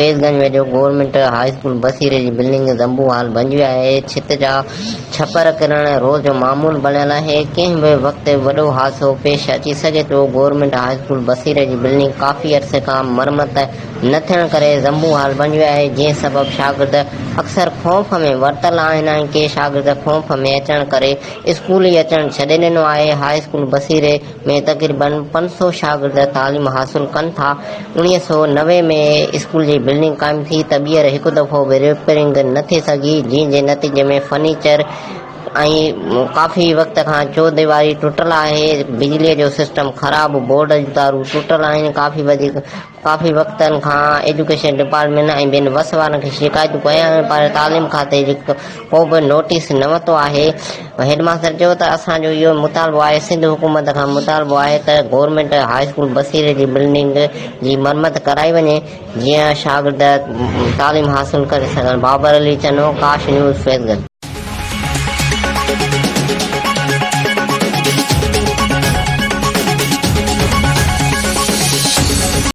फैज़गंज वेझो government high school बसीरे जी building ज़ंबू हाल बणिजी वियो आहे। छित जा छपर किरण रोज़ जो मामूल बणियल आहे। कंहिं बि वक़्तु वॾो हादसो पेश अची सघे थो। गवर्नमेंट हाई स्कूल बसीरे जी बिल्डिंग काफ़ी अरसे खां मरम्मत न थियण करे ज़ंबू हाल बणिजी वियो आहे, जंहिं सबबु शागिर्द अक्सर ख़ौफ़ में वरतल आहिनि ऐं के शागिर्द ख़ौफ़ में अचण करे स्कूल ई अचणु छॾे ॾिनो आहे। हाई स्कूल बसीरे में तक़रीबन 500 शागिर्द तालीम हासिल कनि था। 1990 में स्कूल जी बिल्डिंग क़ाइमु थी त ॿीहर हिकु दफ़ो बि रिपेयरिंग न थी सघी, जंहिं जे नतीजे में फर्नीचर ऐं काफ़ी वक़्त खां चौदीवारी टुटल आहे। बिजलीअ जो सिस्टम ख़राबु, बोर्ड जूं तारूं टुटल आहिनि। काफ़ी वक़्तनि खां एजुकेशन डिपार्टमेंट ऐं ॿियनि वस वारनि खे शिकायतूं कया आहिनि, पर तालीम खाते को बि नोटिस न वरितो आहे। हेडमास्टर चयो त असांजो इहो मुतालबो आहे, सिंध हुकूमत खां मुतालबो आहे त गवर्नमेंट हाई स्कूल बसीरे जी बिल्डिंग जी मरम्मत कराई वञे, जीअं शागिर्द तालीम हासिल करे सघनि। बाबर अली चनो, काश न्यूज़, फैज़गंज।